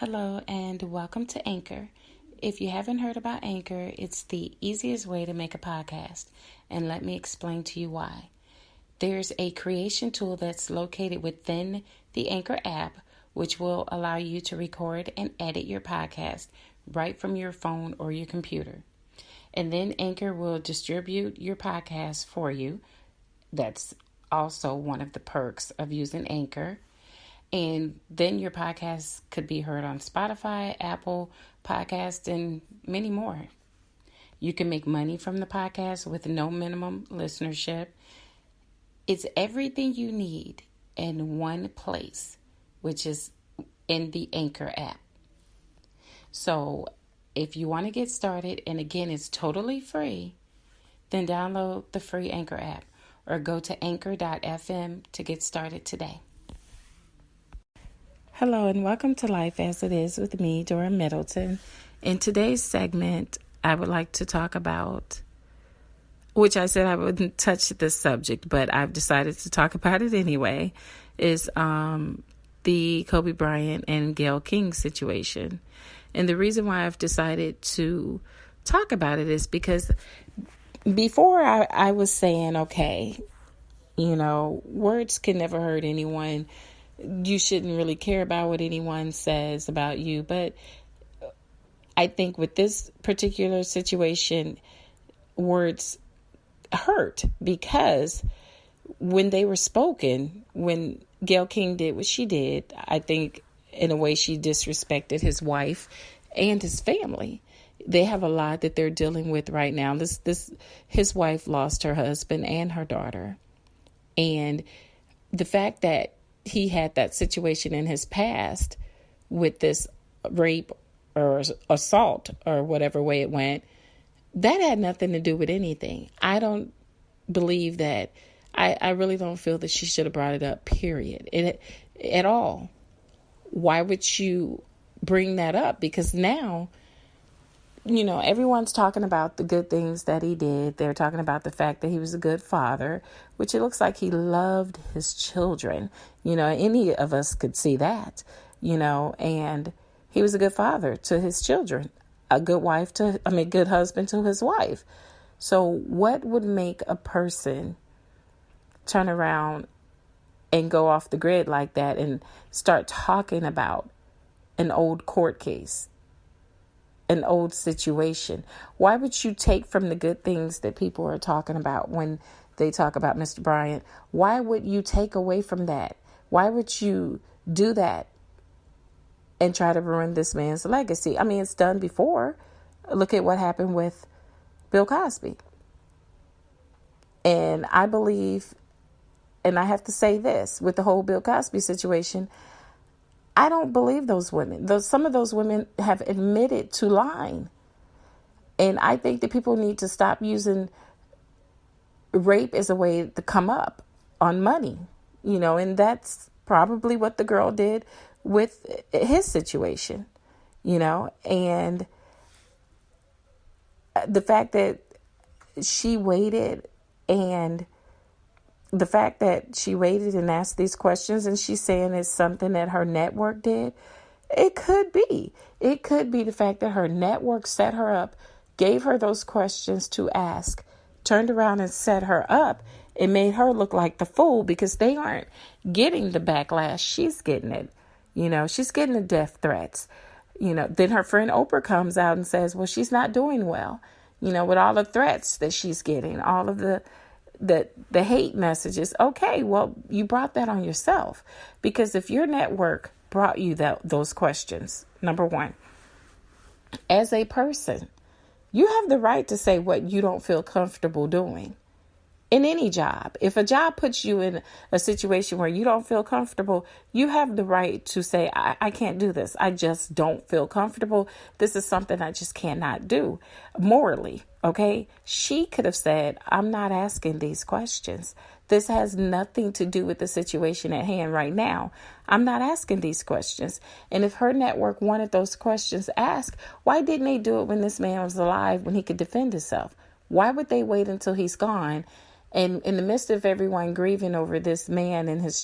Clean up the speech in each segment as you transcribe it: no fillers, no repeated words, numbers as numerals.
Hello and welcome to Anchor. If you haven't heard about Anchor, it's the easiest way to make a podcast, and let me explain to you why. There's a creation tool that's located within the Anchor app, which will allow you to record and edit your podcast right from your phone or your computer. And then Anchor will distribute your podcast for you. That's also one of the perks of using Anchor. And then your podcast could be heard on Spotify, Apple Podcasts, and many more. You can make money from the podcast with no minimum listenership. It's everything you need in one place, which is in the Anchor app. So if you want to get started, and again, it's totally free, then download the free Anchor app or go to anchor.fm to get started today. Hello and welcome to Life as It Is with me, Dora Middleton. In today's segment, I would like to talk about, which I said I wouldn't touch this subject, but I've decided to talk about it anyway, is the Kobe Bryant and Gale King situation. And the reason why I've decided to talk about it is because before I was saying, okay, words can never hurt anyone. You shouldn't really care about what anyone says about you. But I think with this particular situation, words hurt because when they were spoken, when Gale King did what she did, I think in a way she disrespected his wife and his family. They have a lot that they're dealing with right now. His wife lost her husband and her daughter. And the fact that he had that situation in his past with this rape or assault or whatever way it went, that had nothing to do with anything. I don't believe that. I really don't feel that she should have brought it up, period, at all. Why would you bring that up? Because now, everyone's talking about the good things that he did. They're talking about the fact that he was a good father, which it looks like he loved his children. Any of us could see that, and he was a good father to his children, a good good husband to his wife. So what would make a person turn around and go off the grid like that and start talking about an old court case? An old situation? Why would you take from the good things that people are talking about when they talk about Mr. Bryant? Why would you take away from that? Why would you do that and try to ruin this man's legacy? I mean, it's done before. Look at what happened with Bill Cosby. And I believe, and I have to say this, with the whole Bill Cosby situation, I don't believe those women. Some of those women have admitted to lying. And I think that people need to stop using rape as a way to come up on money, and that's probably what the girl did with his situation, and the fact that she waited and asked these questions, and she's saying it's something that her network did. It could be. It could be the fact that her network set her up, gave her those questions to ask, turned around and set her up. It made her look like the fool because they aren't getting the backlash. She's getting it. She's getting the death threats. Then her friend Oprah comes out and says, well, she's not doing well, with all the threats that she's getting, all of the hate messages. Okay, well, you brought that on yourself, because if your network brought you those questions, number one, as a person, you have the right to say what you don't feel comfortable doing in any job. If a job puts you in a situation where you don't feel comfortable, you have the right to say, I can't do this. I just don't feel comfortable. This is something I just cannot do morally. Okay. She could have said, I'm not asking these questions. This has nothing to do with the situation at hand right now. I'm not asking these questions. And if her network wanted those questions asked, why didn't they do it when this man was alive, when he could defend himself? Why would they wait until he's gone? And in the midst of everyone grieving over this man and his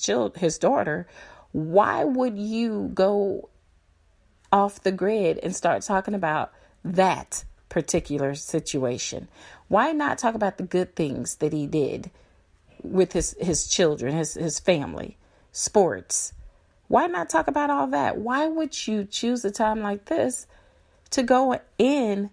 daughter, why would you go off the grid and start talking about that particular situation? Why not talk about the good things that he did with his children, his family, sports? Why not talk about all that? Why would you choose a time like this to go in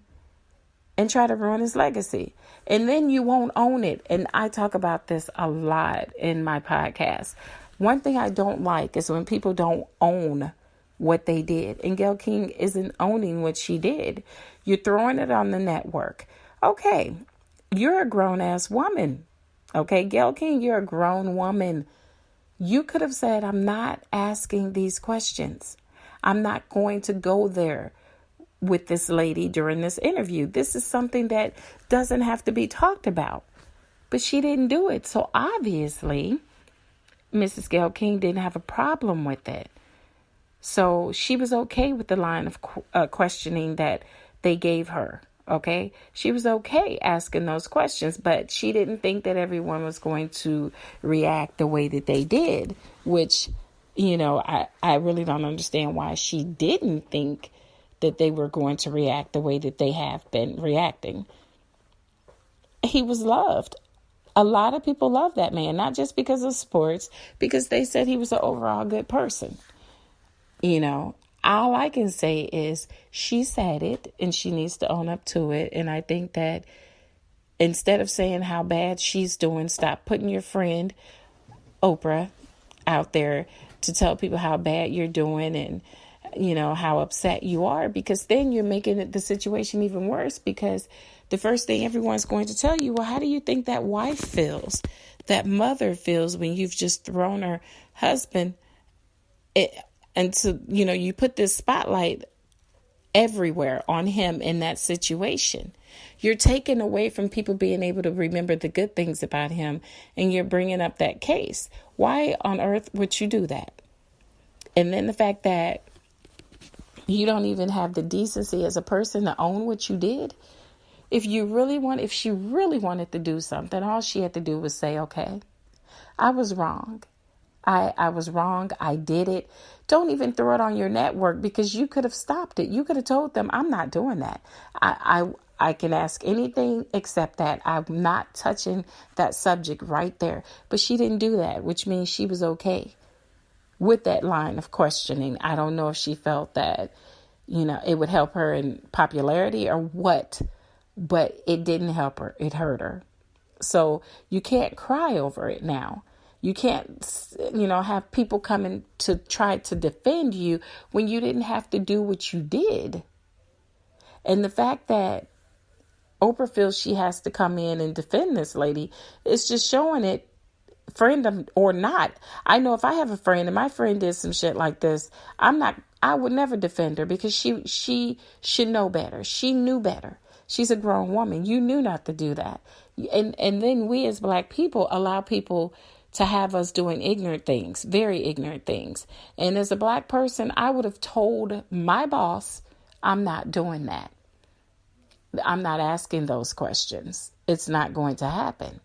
and try to ruin his legacy? And then you won't own it. And I talk about this a lot in my podcast. One thing I don't like is when people don't own what they did. And Gale King isn't owning what she did. You're throwing it on the network. Okay, you're a grown-ass woman. Okay, Gale King, you're a grown woman. You could have said, I'm not asking these questions. I'm not going to go there with this lady during this interview. This is something that doesn't have to be talked about. But she didn't do it. So obviously, Mrs. Gale King didn't have a problem with it. So she was okay with the line of questioning that they gave her. Okay, she was okay asking those questions, but she didn't think that everyone was going to react the way that they did, which, I really don't understand why she didn't think that they were going to react the way that they have been reacting. He was loved. A lot of people love that man, not just because of sports, because they said he was an overall good person. All I can say is she said it and she needs to own up to it. And I think that instead of saying how bad she's doing, stop putting your friend Oprah out there to tell people how bad you're doing and, how upset you are, because then you're making the situation even worse, because the first thing everyone's going to tell you, well, how do you think that wife feels, that mother feels when you've just thrown her husband and so, you put this spotlight everywhere on him in that situation. You're taking away from people being able to remember the good things about him, and you're bringing up that case. Why on earth would you do that? And then the fact that you don't even have the decency as a person to own what you did. If she really wanted to do something, all she had to do was say, okay, I was wrong. I was wrong. I did it. Don't even throw it on your network, because you could have stopped it. You could have told them, I'm not doing that. I can ask anything except that. I'm not touching that subject right there. But she didn't do that, which means she was okay with that line of questioning. I don't know if she felt that, it would help her in popularity or what, but it didn't help her. It hurt her. So you can't cry over it now. You can't, have people coming to try to defend you when you didn't have to do what you did. And the fact that Oprah feels she has to come in and defend this lady is just showing it, friend or not. I know if I have a friend and my friend did some shit like this, I would never defend her, because she should know better. She knew better. She's a grown woman. You knew not to do that. And then we as Black people allow people to have us doing ignorant things, very ignorant things. And as a Black person, I would have told my boss, I'm not doing that. I'm not asking those questions. It's not going to happen.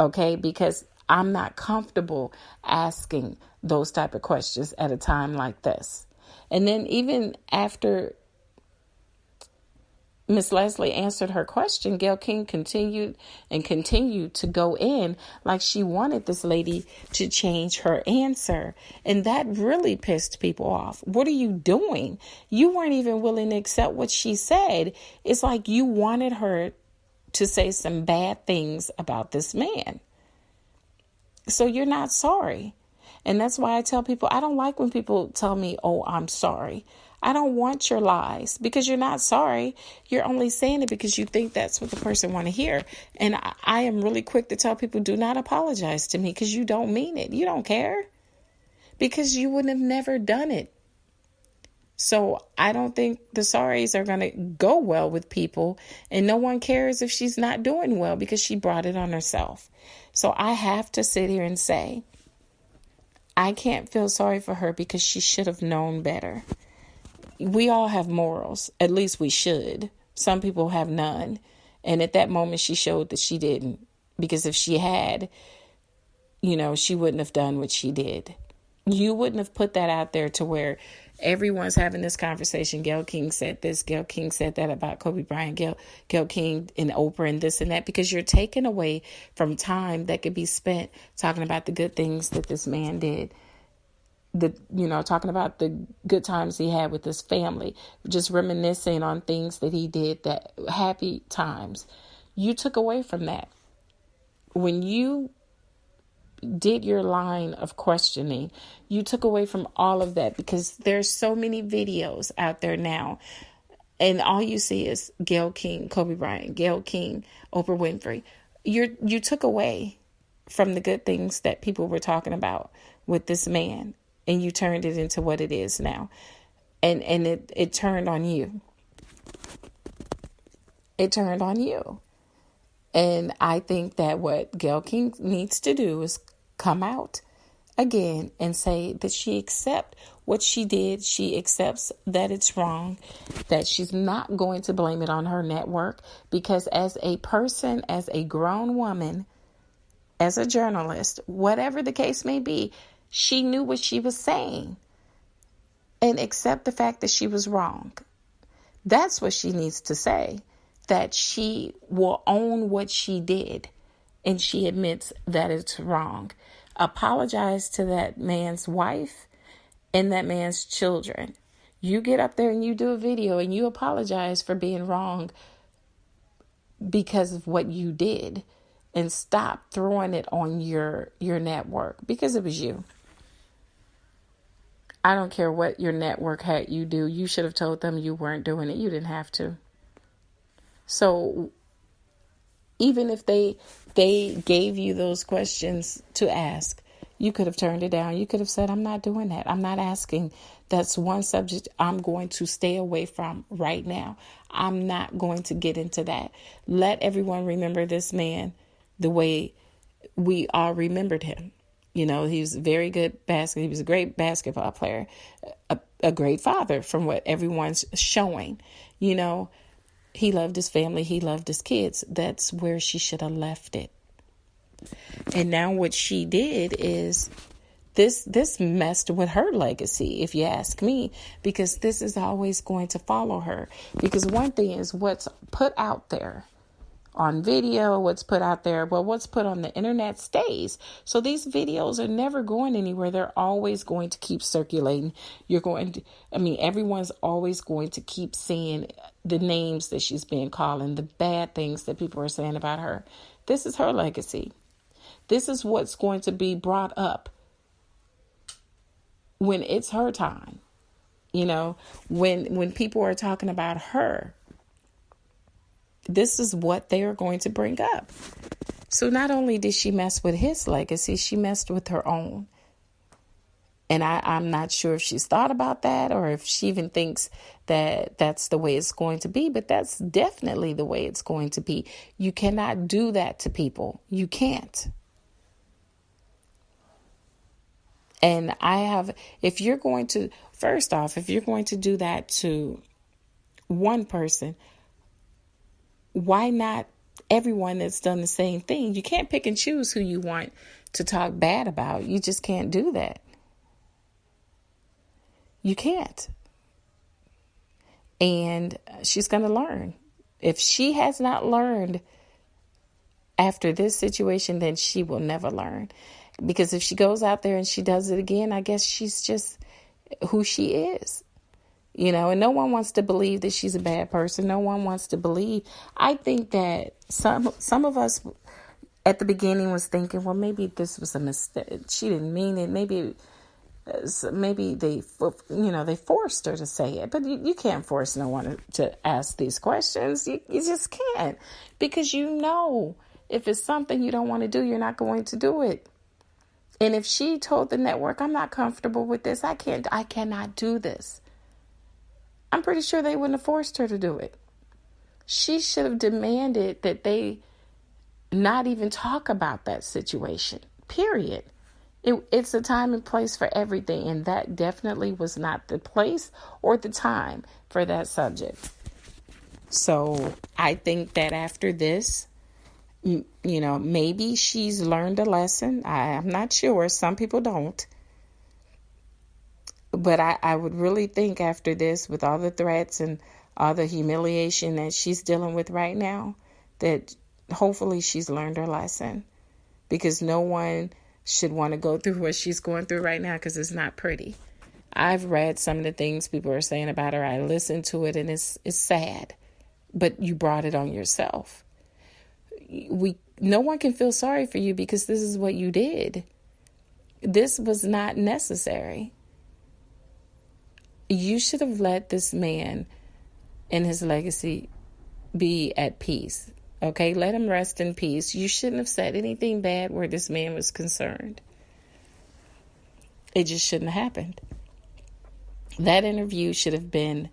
Okay? Because I'm not comfortable asking those type of questions at a time like this. And then even after Miss Leslie answered her question, Gale King continued to go in like she wanted this lady to change her answer. And that really pissed people off. What are you doing? You weren't even willing to accept what she said. It's like you wanted her to say some bad things about this man. So you're not sorry. And that's why I tell people, I don't like when people tell me, oh, I'm sorry. I don't want your lies, because you're not sorry. You're only saying it because you think that's what the person want to hear. And I am really quick to tell people, do not apologize to me, because you don't mean it. You don't care, because you wouldn't have never done it. So I don't think the sorries are going to go well with people. And no one cares if she's not doing well, because she brought it on herself. So I have to sit here and say, I can't feel sorry for her, because she should have known better. We all have morals. At least we should. Some people have none. And at that moment, she showed that she didn't. Because if she had, she wouldn't have done what she did. You wouldn't have put that out there to where everyone's having this conversation. Gale King said this, Gale King said that about Kobe Bryant, Gale King and Oprah and this and that, because you're taking away from time that could be spent talking about the good things that this man did. Talking about the good times he had with his family, just reminiscing on things that he did, that happy times. You took away from that. When you did your line of questioning, you took away from all of that, because there's so many videos out there now, and all you see is Gale King, Kobe Bryant, Gale King, Oprah Winfrey. You took away from the good things that people were talking about with this man, and you turned it into what it is now. And it turned on you. It turned on you. And I think that what Gale King needs to do is come out again and say that she accepts what she did. She accepts that it's wrong, that she's not going to blame it on her network, because as a person, as a grown woman, as a journalist, whatever the case may be, she knew what she was saying, and accept the fact that she was wrong. That's what she needs to say, that she will own what she did, and she admits that it's wrong. Apologize to that man's wife and that man's children. You get up there and you do a video and you apologize for being wrong because of what you did, and stop throwing it on your network, because it was you. I don't care what your network had you do. You should have told them you weren't doing it. You didn't have to. So even if they gave you those questions to ask, you could have turned it down. You could have said, I'm not doing that. I'm not asking. That's one subject I'm going to stay away from right now. I'm not going to get into that. Let everyone remember this man the way we all remembered him. He was very good he was a great basketball player, a great father from what everyone's showing. He loved his family. He loved his kids. That's where she should have left it. And now what she did is this messed with her legacy, if you ask me, because this is always going to follow her. Because one thing is what's put out there on video, what's put out there, what's put on the internet stays. So these videos are never going anywhere. They're always going to keep circulating. Everyone's always going to keep seeing the names that she's being called and the bad things that people are saying about her. This is her legacy. This is what's going to be brought up when it's her time. When people are talking about her, this is what they are going to bring up. So not only did she mess with his legacy, she messed with her own. And I'm not sure if she's thought about that or if she even thinks that that's the way it's going to be, but that's definitely the way it's going to be. You cannot do that to people. You can't. And if you're going to do that to one person, why not everyone that's done the same thing? You can't pick and choose who you want to talk bad about. You just can't do that. You can't. And she's going to learn. If she has not learned after this situation, then she will never learn. Because if she goes out there and she does it again, I guess she's just who she is. And no one wants to believe that she's a bad person. No one wants to believe. I think that some of us at the beginning was thinking, well, maybe this was a mistake. She didn't mean it. Maybe they forced her to say it. But you can't force no one to ask these questions. You just can't. Because if it's something you don't want to do, you're not going to do it. And if she told the network, I'm not comfortable with this, I cannot do this, I'm pretty sure they wouldn't have forced her to do it. She should have demanded that they not even talk about that situation, period. It's a time and place for everything, and that definitely was not the place or the time for that subject. So I think that after this, maybe she's learned a lesson. I'm not sure. Some people don't. But I would really think after this, with all the threats and all the humiliation that she's dealing with right now, that hopefully she's learned her lesson, because no one should want to go through what she's going through right now, because it's not pretty. I've read some of the things people are saying about her. I listened to it, and it's sad, but you brought it on yourself. No one can feel sorry for you because this is what you did. This was not necessary. You should have let this man and his legacy be at peace. Okay, let him rest in peace. You shouldn't have said anything bad where this man was concerned. It just shouldn't have happened. That interview should have been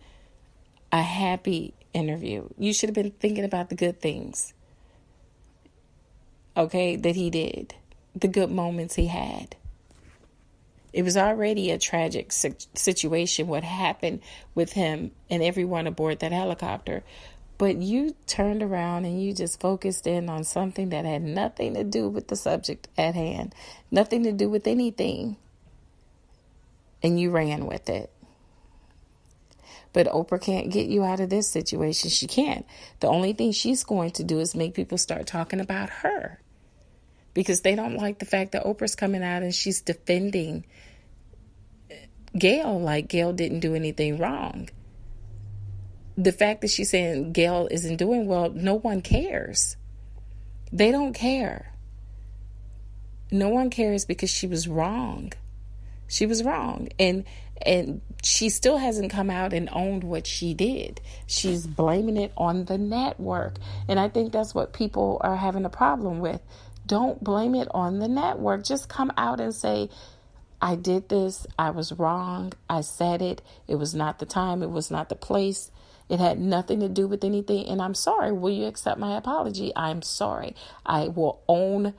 a happy interview. You should have been thinking about the good things, okay, that he did, the good moments he had. It was already a tragic situation what happened with him and everyone aboard that helicopter. But you turned around and you just focused in on something that had nothing to do with the subject at hand, nothing to do with anything. And you ran with it. But Oprah can't get you out of this situation. She can't. The only thing she's going to do is make people start talking about her, because they don't like the fact that Oprah's coming out and she's defending Gale like Gale didn't do anything wrong. The fact that she's saying Gale isn't doing well, no one cares. They don't care. No one cares because she was wrong. She was wrong. And she still hasn't come out and owned what she did. She's blaming it on the network. And I think that's what people are having a problem with. Don't blame it on the network. Just come out and say, I did this. I was wrong. I said it. It was not the time. It was not the place. It had nothing to do with anything. And I'm sorry. Will you accept my apology? I'm sorry. I will own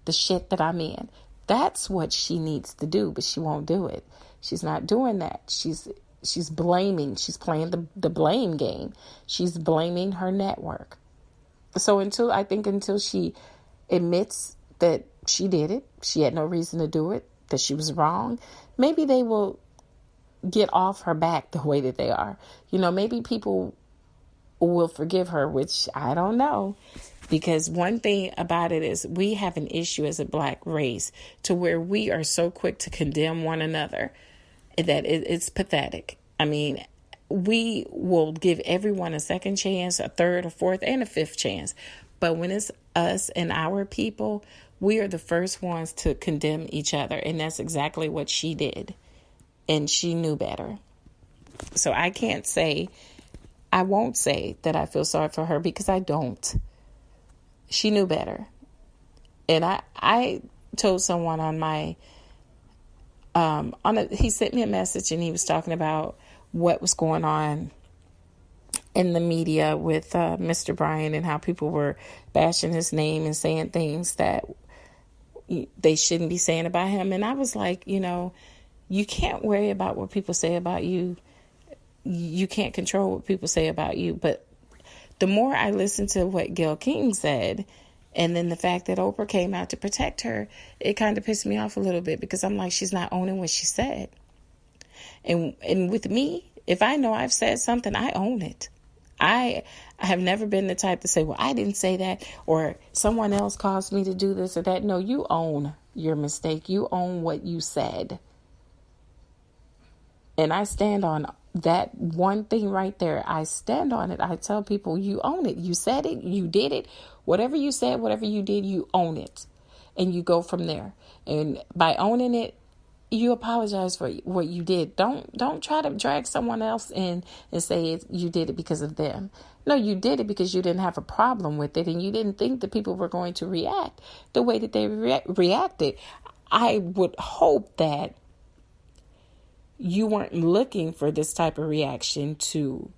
the shit that I'm in. That's what she needs to do, but she won't do it. She's not doing that. She's blaming. She's playing the blame game. She's blaming her network. So until she admits that she did it, she had no reason to do it, that she was wrong, maybe they will get off her back the way that they are. Maybe people will forgive her, which I don't know. Because one thing about it is we have an issue as a Black race to where we are so quick to condemn one another that it's pathetic. I mean, we will give everyone a second chance, a third, a fourth, and a fifth chance. But when it's us and our people, we are the first ones to condemn each other. And that's exactly what she did. And she knew better. So I won't say that I feel sorry for her, because I don't. She knew better. And I told someone on my, he sent me a message, and he was talking about what was going on in the media with Mr. Bryant, and how people were bashing his name and saying things that they shouldn't be saying about him. And I was like, you can't worry about what people say about you. You can't control what people say about you. But the more I listened to what Gale King said, and then the fact that Oprah came out to protect her, it kind of pissed me off a little bit, because I'm like, she's not owning what she said. And with me, if I know I've said something, I own it. I have never been the type to say, well, I didn't say that, or someone else caused me to do this or that. No, you own your mistake. You own what you said. And I stand on that one thing right there. I stand on it. I tell people, you own it. You said it. You did it. Whatever you said, whatever you did, you own it. And you go from there. And by owning it, you apologize for what you did. Don't try to drag someone else in and say you did it because of them. No, you did it because you didn't have a problem with it, and you didn't think that people were going to react the way that they reacted. I would hope that you weren't looking for this type of reaction to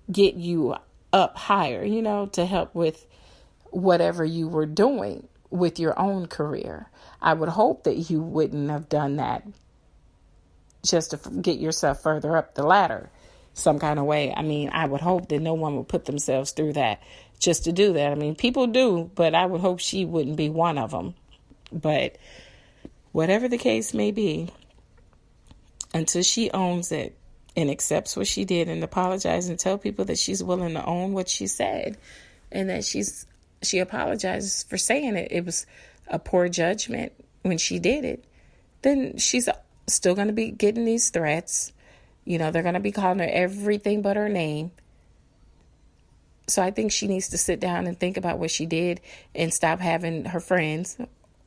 get you up higher, to help with whatever you were doing with your own career. I would hope that you wouldn't have done that just to get yourself further up the ladder some kind of way. I mean, I would hope that no one would put themselves through that just to do that. I mean, people do, but I would hope she wouldn't be one of them. But whatever the case may be, until she owns it and accepts what she did and apologizes and tell people that she's willing to own what she said and that she apologizes for saying it. It was a poor judgment when she did it. Then she's still going to be getting these threats. They're going to be calling her everything but her name. So I think she needs to sit down and think about what she did and stop having her friends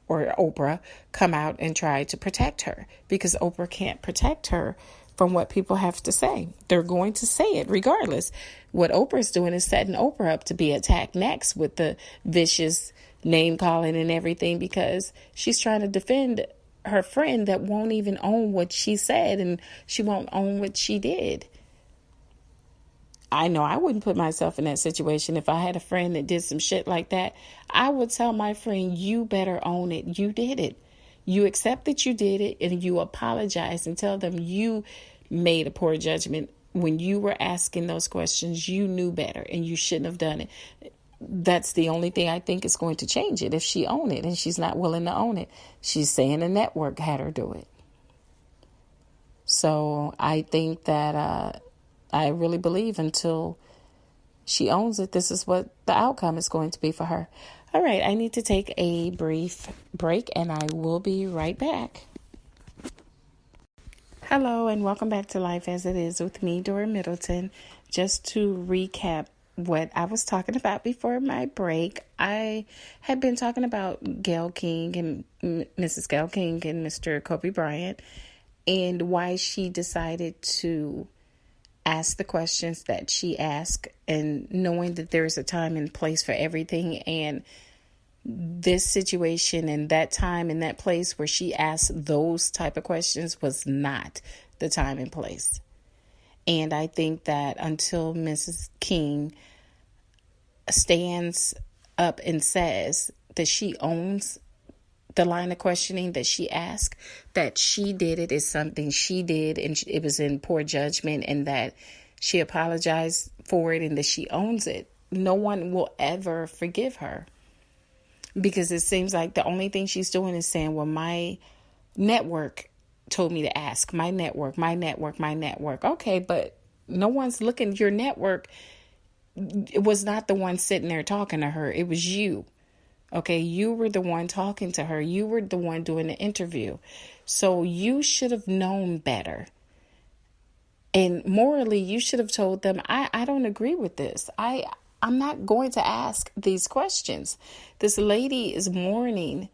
or Oprah come out and try to protect her, because Oprah can't protect her from what people have to say. They're going to say it regardless. What Oprah's doing is setting Oprah up to be attacked next with the vicious name calling and everything, because she's trying to defend her friend that won't even own what she said, and she won't own what she did. I know I wouldn't put myself in that situation. If I had a friend that did some shit like that, I would tell my friend, you better own it. You did it. You accept that you did it, and you apologize and tell them you made a poor judgment. When you were asking those questions, you knew better and you shouldn't have done it. That's the only thing I think is going to change it if she own it, and she's not willing to own it. She's saying the network had her do it. So I think that I really believe until she owns it, this is what the outcome is going to be for her. All right, I need to take a brief break, and I will be right back. Hello, and welcome back to Life as It Is with me, Dora Middleton. Just to recap what I was talking about before my break, I had been talking about Gale King and Mrs. Gale King and Mr. Kobe Bryant, and why she decided to ask the questions that she asked, and knowing that there is a time and place for everything. And this situation and that time and that place where she asked those type of questions was not the time and place. And I think that until Mrs. King stands up and says that she owns the line of questioning that she asked, that she did it is something she did and it was in poor judgment, and that she apologized for it and that she owns it, no one will ever forgive her. Because it seems like the only thing she's doing is saying, well, my network told me to ask. My network. Okay, but no one's looking. Your network, it was not the one sitting there talking to her. It was you. Okay, you were the one talking to her. You were the one doing the interview. So you should have known better. And morally, you should have told them, I don't agree with this. I'm not going to ask these questions. This lady is mourning.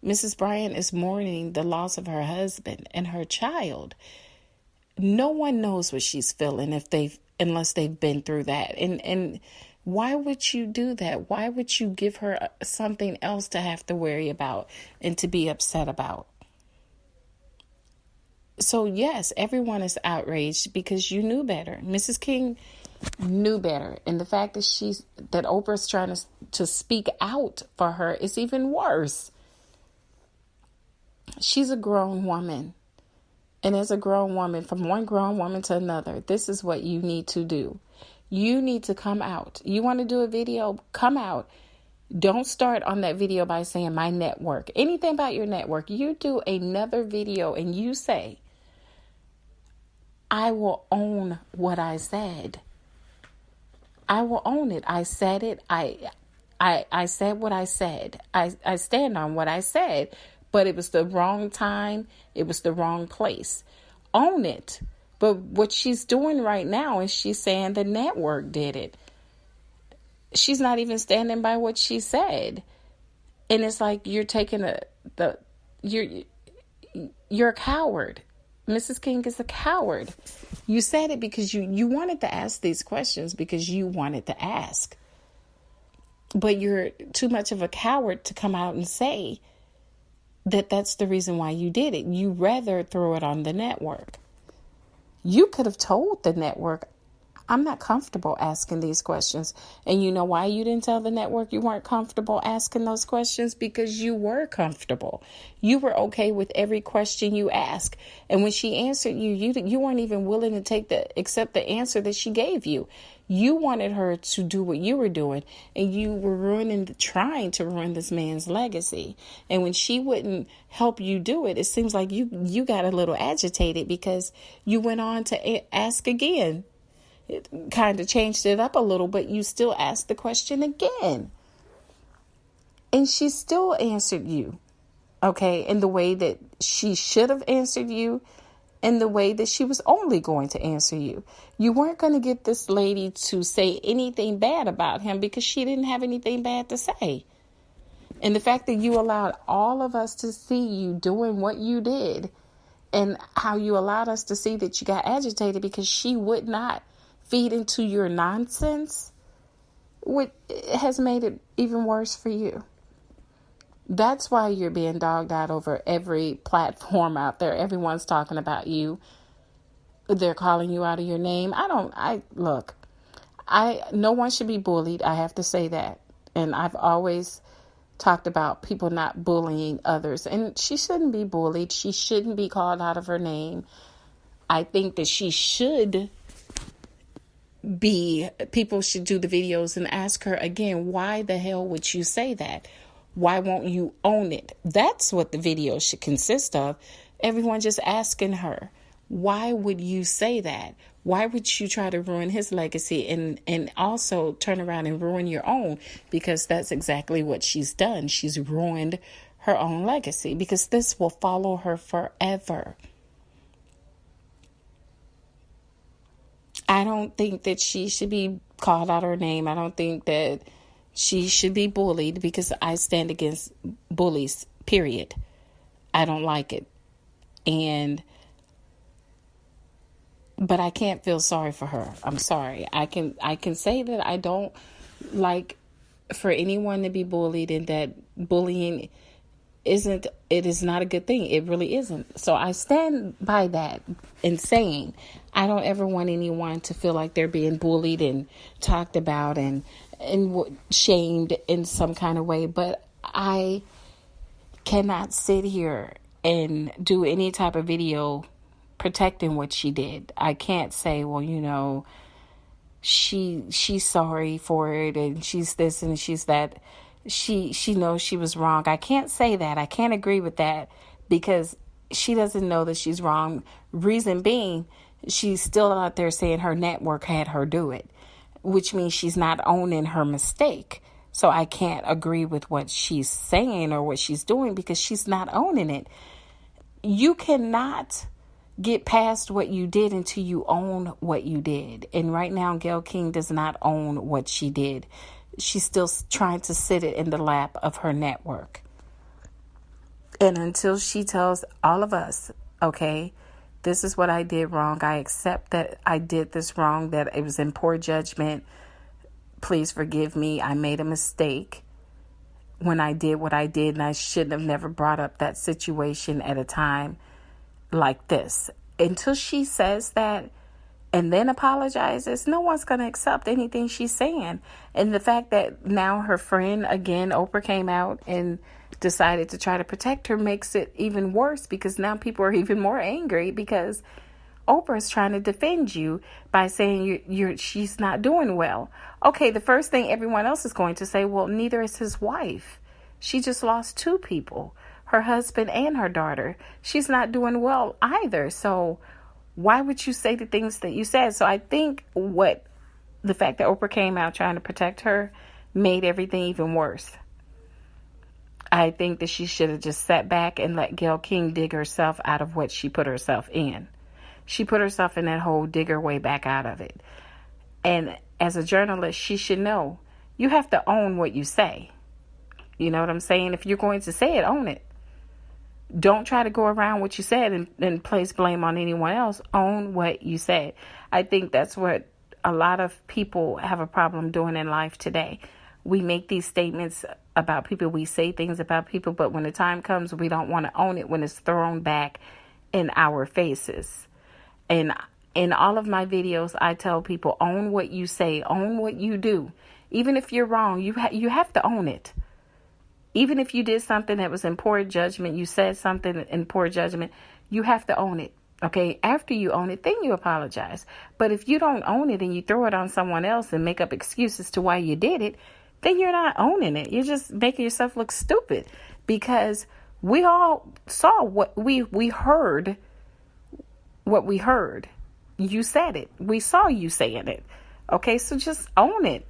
Mrs. Bryant is mourning the loss of her husband and her child. No one knows what she's feeling unless they've been through that. And why would you do that? Why would you give her something else to have to worry about and to be upset about? So yes, everyone is outraged because you knew better. Mrs. King knew better. And the fact that Oprah's trying to speak out for her is even worse. She's a grown woman. And as a grown woman, from one grown woman to another, this is what you need to do. You need to come out. You want to do a video? Come out. Don't start on that video by saying my network. Anything about your network. You do another video and you say, I will own what I said. I will own it. I said it. I said what I said. I stand on what I said. But it was the wrong time. It was the wrong place. Own it. But what she's doing right now is she's saying the network did it. She's not even standing by what she said. And it's like you're taking you're a coward. Mrs. King is a coward. You said it because you wanted to ask these questions because you wanted to ask. But you're too much of a coward to come out and say that that's the reason why you did it. You rather throw it on the network. You could have told the network, I'm not comfortable asking these questions. And you know why you didn't tell the network you weren't comfortable asking those questions? Because you were comfortable. You were okay with every question you asked. And when she answered you, you weren't even willing to accept the answer that she gave you. You wanted her to do what you were doing, and you were trying to ruin this man's legacy. And when she wouldn't help you do it, it seems like you got a little agitated because you went on to ask again. It kind of changed it up a little, but you still asked the question again. And she still answered you, okay, in the way that she should have answered you, in the way that she was only going to answer you. You weren't going to get this lady to say anything bad about him because she didn't have anything bad to say. And the fact that you allowed all of us to see you doing what you did, and how you allowed us to see that you got agitated because she would not feed into your nonsense, has made it even worse for you. That's why you're being dogged out over every platform out there. Everyone's talking about you. They're calling you out of your name. No one should be bullied. I have to say that. And I've always talked about people not bullying others. And she shouldn't be bullied. She shouldn't be called out of her name. I think that people should do the videos and ask her again, why the hell would you say that? Why won't you own it? That's what the video should consist of. Everyone just asking her, why would you say that? Why would you try to ruin his legacy and also turn around and ruin your own? Because that's exactly what she's done. She's ruined her own legacy because this will follow her forever. I don't think that she should be called out her name. I don't think that she should be bullied because I stand against bullies, period. I don't like it. But I can't feel sorry for her. I'm sorry. I can say that I don't like for anyone to be bullied, and that bullying is not a good thing. It really isn't. So I stand by that in saying I don't ever want anyone to feel like they're being bullied and talked about and shamed in some kind of way. But I cannot sit here and do any type of video protecting what she did. I can't say, well, she's sorry for it and she's this and she's that. She knows she was wrong. I can't say that. I can't agree with that because she doesn't know that she's wrong. Reason being, she's still out there saying her network had her do it, which means she's not owning her mistake. So I can't agree with what she's saying or what she's doing because she's not owning it. You cannot get past what you did until you own what you did. And right now, Gale King does not own what she did. She's still trying to sit it in the lap of her network. And until she tells all of us, okay, this is what I did wrong. I accept that I did this wrong, that it was in poor judgment. Please forgive me. I made a mistake when I did what I did, and I shouldn't have never brought up that situation at a time like this. Until she says that and then apologizes, no one's going to accept anything she's saying. And the fact that now her friend, again, Oprah, came out and decided to try to protect her makes it even worse because now people are even more angry because Oprah's trying to defend you by saying she's not doing well. Okay, the first thing everyone else is going to say, well, neither is his wife. She just lost two people, her husband and her daughter. She's not doing well either. So why would you say the things that you said? So I think the fact that Oprah came out trying to protect her made everything even worse. I think that she should have just sat back and let Gale King dig herself out of what she put herself in. She put herself in that hole, dig her way back out of it. And as a journalist, she should know you have to own what you say. You know what I'm saying? If you're going to say it, own it. Don't try to go around what you said and place blame on anyone else. Own what you said. I think that's what a lot of people have a problem doing in life today. We make these statements about people. We say things about people, but when the time comes, we don't want to own it when it's thrown back in our faces. And In all of my videos, I tell people, own what you say, own what you do. Even if you're wrong, you have to own it. Even if you did something that was in poor judgment, you said something in poor judgment, you have to own it. Okay, after you own it, then you apologize. But if you don't own it and you throw it on someone else and make up excuses to why you did it, then you're not owning it. You're just making yourself look stupid, because we all saw what we heard. What we heard. You said it. We saw you saying it. Okay, so just own it.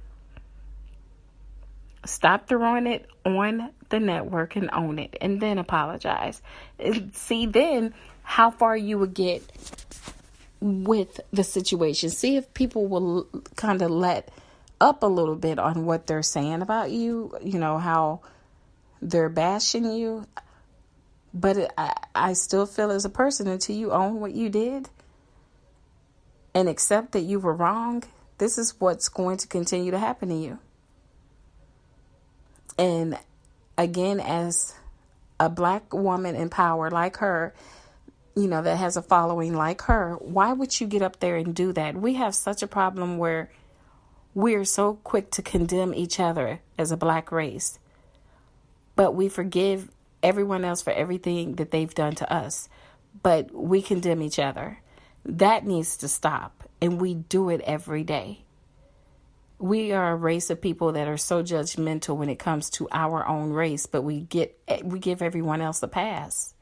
Stop throwing it on the network and own it, and then apologize. And see then how far you would get with the situation. See if people will kind of let up a little bit on what they're saying about you, how they're bashing you. But I still feel as a person, until you own what you did and accept that you were wrong, this is what's going to continue to happen to you. And again, as a Black woman in power like her, that has a following like her, why would you get up there and do that? We have such a problem where we're so quick to condemn each other as a Black race, but we forgive everyone else for everything that they've done to us, but we condemn each other. That needs to stop, and we do it every day. We are a race of people that are so judgmental when it comes to our own race, but we give everyone else a pass.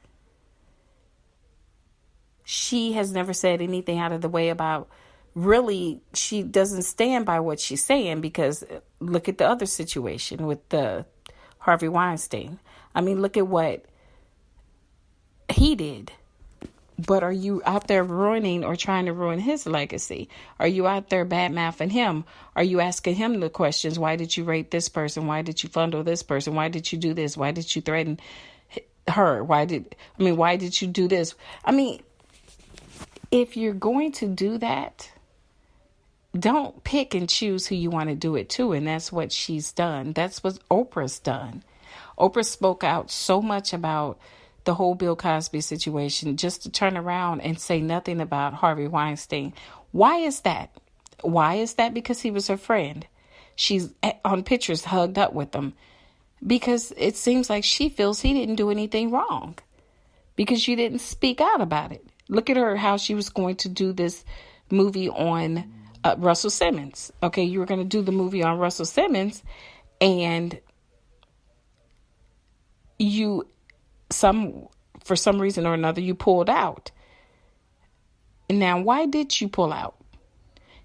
She has never said anything out of the way about, really, she doesn't stand by what she's saying, because look at the other situation with the Harvey Weinstein. I mean, look at what he did. But are you out there ruining or trying to ruin his legacy? Are you out there bad-mouthing him? Are you asking him the questions? Why did you rape this person? Why did you fondle this person? Why did you do this? Why did you threaten her? Why did you do this? I mean, if you're going to do that, don't pick and choose who you want to do it to. And that's what she's done. That's what Oprah's done. Oprah spoke out so much about the whole Bill Cosby situation, just to turn around and say nothing about Harvey Weinstein. Why is that? Why is that? Because he was her friend. She's on pictures hugged up with him, because it seems like she feels he didn't do anything wrong, because you didn't speak out about it. Look at her, how she was going to do this movie on Russell Simmons. Okay, you were going to do the movie on Russell Simmons, and for some reason or another, you pulled out. Now, why did you pull out?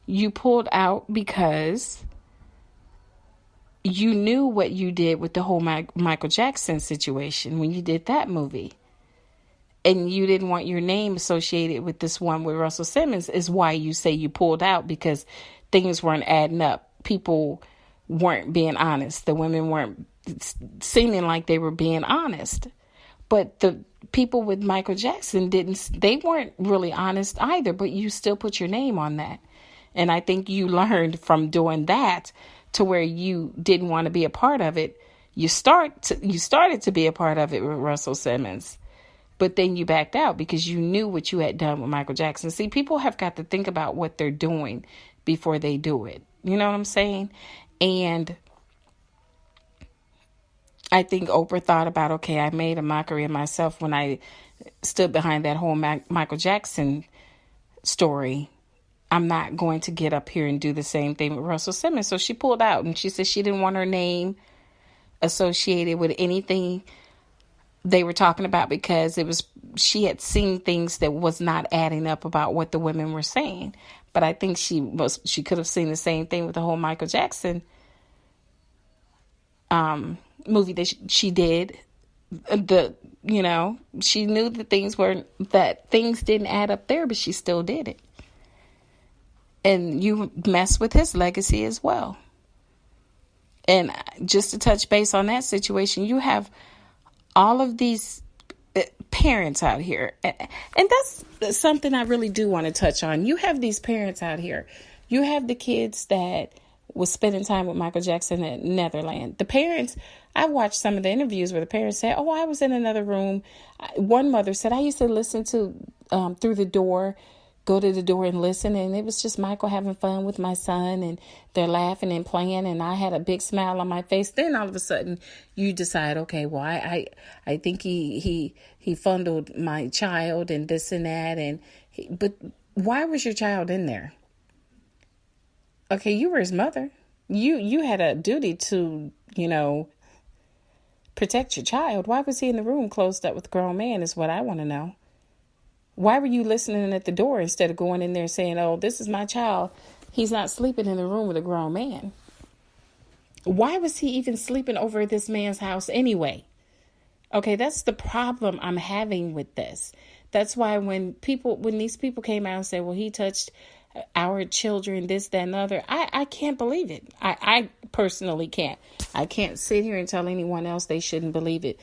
You pulled out because you knew what you did with the whole Michael Jackson situation when you did that movie. And you didn't want your name associated with this one with Russell Simmons, is why you say you pulled out, because things weren't adding up. People weren't being honest. The women weren't seeming like they were being honest. But the people with Michael Jackson they weren't really honest either, but you still put your name on that. And I think you learned from doing that to where you didn't want to be a part of it. You started to be a part of it with Russell Simmons, but then you backed out because you knew what you had done with Michael Jackson. See, people have got to think about what they're doing before they do it. You know what I'm saying? And I think Oprah thought about, okay, I made a mockery of myself when I stood behind that whole Michael Jackson story. I'm not going to get up here and do the same thing with Russell Simmons. So she pulled out, and she said she didn't want her name associated with anything they were talking about, because she had seen things that was not adding up about what the women were saying. But I think she could have seen the same thing with the whole Michael Jackson movie that she did. She knew that things didn't add up there, but she still did it. And you mess with his legacy as well. And just to touch base on that situation, you have all of these parents out here. And that's something I really do want to touch on. You have these parents out here. You have the kids that was spending time with Michael Jackson at Netherlands. The parents, I watched some of the interviews where the parents said, I was in another room. One mother said, I used to listen to through the door go to the door and listen. And it was just Michael having fun with my son, and they're laughing and playing. And I had a big smile on my face. Then all of a sudden you decide, okay, well, I think he fondled my child and this and that. But why was your child in there? Okay, you were his mother. You had a duty to, protect your child. Why was he in the room closed up with a grown man is what I want to know. Why were you listening at the door instead of going in there saying, oh, this is my child. He's not sleeping in the room with a grown man. Why was he even sleeping over at this man's house anyway? Okay, that's the problem I'm having with this. That's why when these people came out and said, well, he touched our children, this, that, and the other, I can't believe it. I personally can't. I can't sit here and tell anyone else they shouldn't believe it.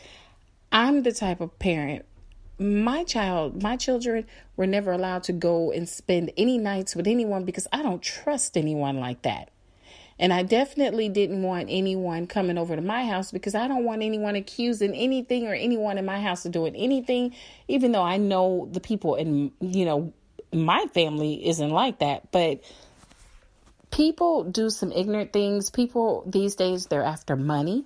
I'm the type of parent. My children were never allowed to go and spend any nights with anyone because I don't trust anyone like that. And I definitely didn't want anyone coming over to my house because I don't want anyone accusing anything or anyone in my house of doing anything, even though I know the people in, my family isn't like that. But people do some ignorant things. People these days, they're after money.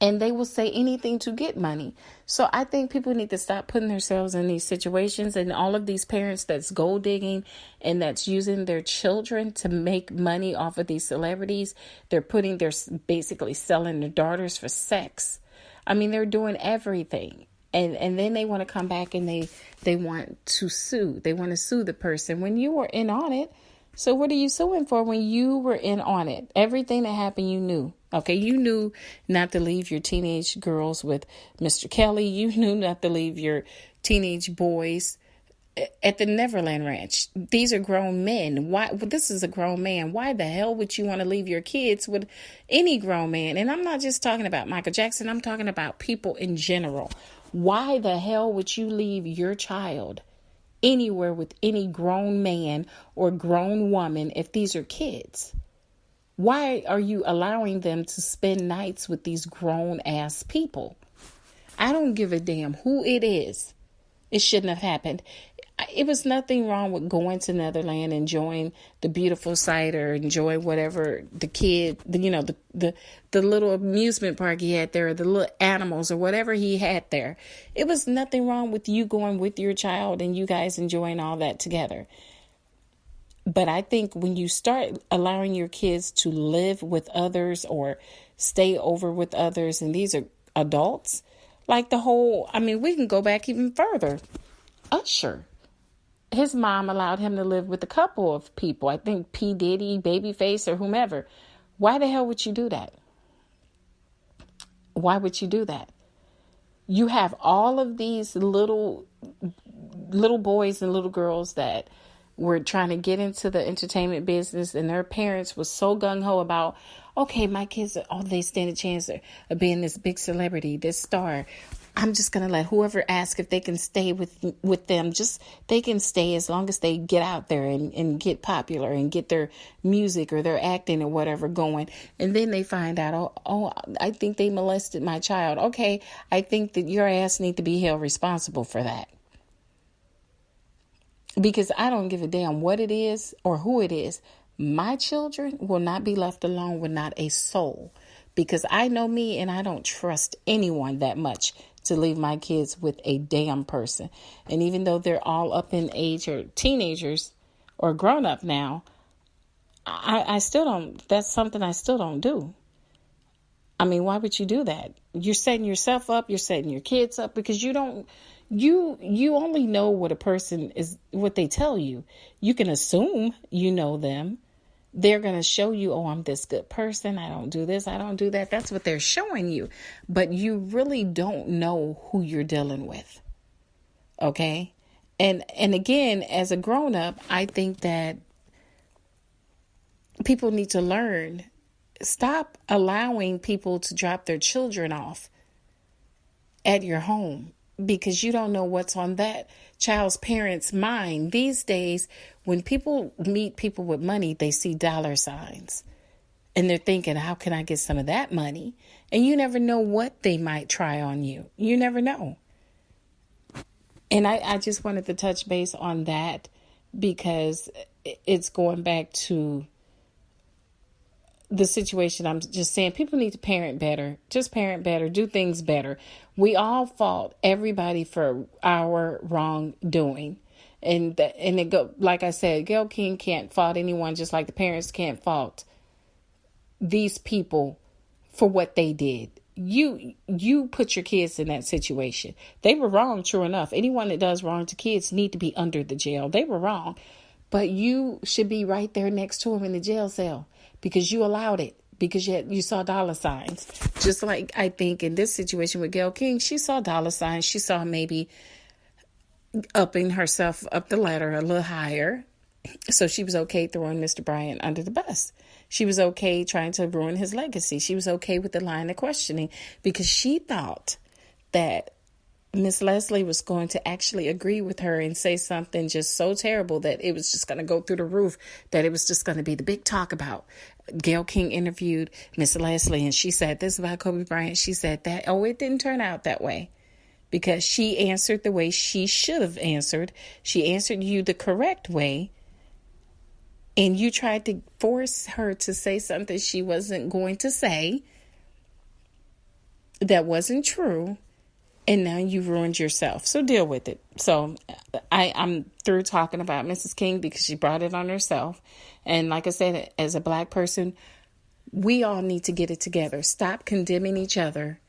And they will say anything to get money. So I think people need to stop putting themselves in these situations. And all of these parents that's gold digging and that's using their children to make money off of these celebrities. They're basically selling their daughters for sex. I mean, they're doing everything. And then they want to come back and they want to sue. They want to sue the person when you were in on it. So what are you suing for when you were in on it? Everything that happened, you knew. Okay, you knew not to leave your teenage girls with Mr. Kelly. You knew not to leave your teenage boys at the Neverland Ranch. These are grown men. Why? This is a grown man. Why the hell would you want to leave your kids with any grown man? And I'm not just talking about Michael Jackson. I'm talking about people in general. Why the hell would you leave your child anywhere with any grown man or grown woman if these are kids? Why are you allowing them to spend nights with these grown ass people? I don't give a damn who it is. It shouldn't have happened. It was nothing wrong with going to Netherland, enjoying the beautiful sight or enjoying whatever the kid, the little amusement park he had there, or the little animals or whatever he had there. It was nothing wrong with you going with your child and you guys enjoying all that together. But I think when you start allowing your kids to live with others or stay over with others, and these are adults, like we can go back even further. Usher. His mom allowed him to live with a couple of people. I think P. Diddy, Babyface, or whomever. Why the hell would you do that? Why would you do that? You have all of these little boys and little girls that were trying to get into the entertainment business, and their parents was so gung-ho about, okay, my kids, they stand a chance of being this big celebrity, this star. I'm just going to let whoever asks if they can stay with them, they can stay as long as they get out there and get popular and get their music or their acting or whatever going. And then they find out, I think they molested my child. Okay, I think that your ass need to be held responsible for that. Because I don't give a damn what it is or who it is. My children will not be left alone with not a soul. Because I know me and I don't trust anyone that much to leave my kids with a damn person. And even though they're all up in age or teenagers or grown up now, I still don't, that's something I still don't do. I mean, why would you do that? You're setting yourself up, you're setting your kids up because you only know what a person is, what they tell you. You can assume you know them. They're going to show you, I'm this good person. I don't do this. I don't do that. That's what they're showing you. But you really don't know who you're dealing with. Okay. And again, as a grown up, I think that people need to learn. Stop allowing people to drop their children off at your home because you don't know what's on that child's parents' mind. These days, when people meet people with money, they see dollar signs and they're thinking, how can I get some of that money? And you never know what they might try on you. You never know. And I just wanted to touch base on that because it's going back to the situation. I'm just saying people need to parent better, just parent better, do things better. We all fault everybody for our wrongdoing. And it go, like I said, Gale King can't fault anyone, just like the parents can't fault these people for what they did. You put your kids in that situation. They were wrong, true enough. Anyone that does wrong to kids need to be under the jail. They were wrong. But you should be right there next to them in the jail cell because you allowed it, because you saw dollar signs. Just like I think in this situation with Gale King, she saw dollar signs. She saw maybe upping herself up the ladder a little higher. So she was okay throwing Mr. Bryant under the bus. She was okay trying to ruin his legacy. She was okay with the line of questioning because she thought that Miss Leslie was going to actually agree with her and say something just so terrible that it was just going to go through the roof, that it was just going to be the big talk about. Gale King interviewed Miss Leslie and she said this about Kobe Bryant. She said that. Oh, it didn't turn out that way because she answered the way she should have answered. She answered you the correct way. And you tried to force her to say something she wasn't going to say that wasn't true. And now you've ruined yourself. So deal with it. So I'm through talking about Mrs. King because she brought it on herself. And like I said, as a Black person, we all need to get it together. Stop condemning each other.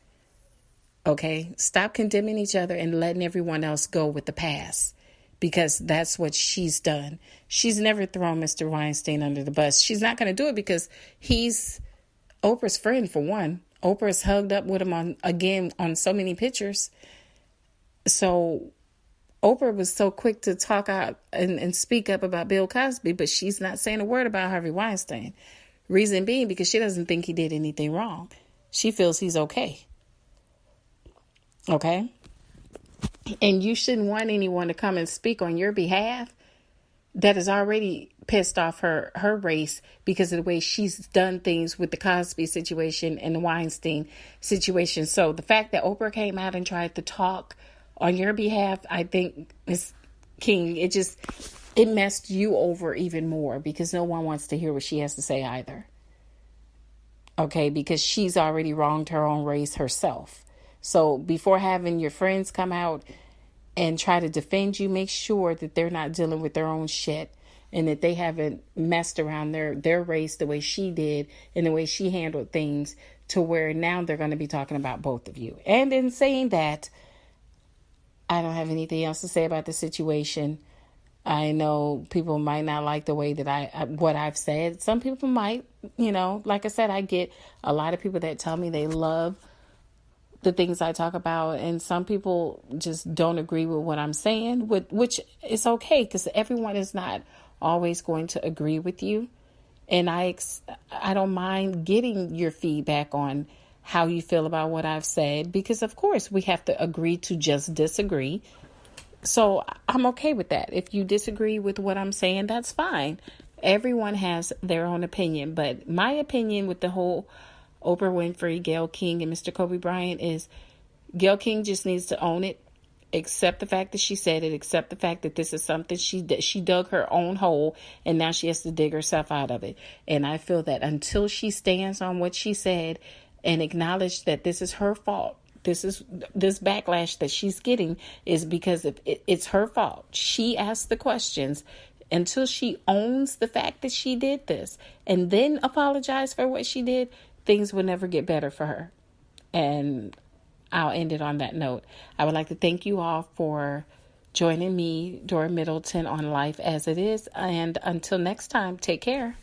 Okay? Stop condemning each other and letting everyone else go with the past. Because that's what she's done. She's never thrown Mr. Weinstein under the bus. She's not going to do it because he's Oprah's friend, for one. Oprah's hugged up with him on so many pictures. So Oprah was so quick to talk out and speak up about Bill Cosby, but she's not saying a word about Harvey Weinstein. Reason being because she doesn't think he did anything wrong. She feels he's okay. Okay? And you shouldn't want anyone to come and speak on your behalf that is already pissed off her race because of the way she's done things with the Cosby situation and the Weinstein situation. So the fact that Oprah came out and tried to talk on your behalf, I think, Ms. King, it messed you over even more because no one wants to hear what she has to say either. Okay, because she's already wronged her own race herself. So before having your friends come out and try to defend you, make sure that they're not dealing with their own shit and that they haven't messed around their race the way she did and the way she handled things to where now they're going to be talking about both of you. And in saying that, I don't have anything else to say about the situation. I know people might not like the way that what I've said. Some people might, like I said, I get a lot of people that tell me they love the things I talk about, and some people just don't agree with what I'm saying, which is okay because everyone is not always going to agree with you. And I don't mind getting your feedback on how you feel about what I've said, because of course we have to agree to just disagree. So I'm okay with that. If you disagree with what I'm saying, that's fine. Everyone has their own opinion, but my opinion with the whole Oprah Winfrey, Gale King, and Mr. Kobe Bryant is Gale King just needs to own it, accept the fact that she said it, accept the fact that this is something she dug her own hole, and now she has to dig herself out of it. And I feel that until she stands on what she said and acknowledge that this is her fault, this backlash that she's getting is because it's her fault. She asked the questions. Until she owns the fact that she did this and then apologize for what she did, things will never get better for her. And I'll end it on that note. I would like to thank you all for joining me, Dora Middleton, on Life as It Is. And until next time, take care.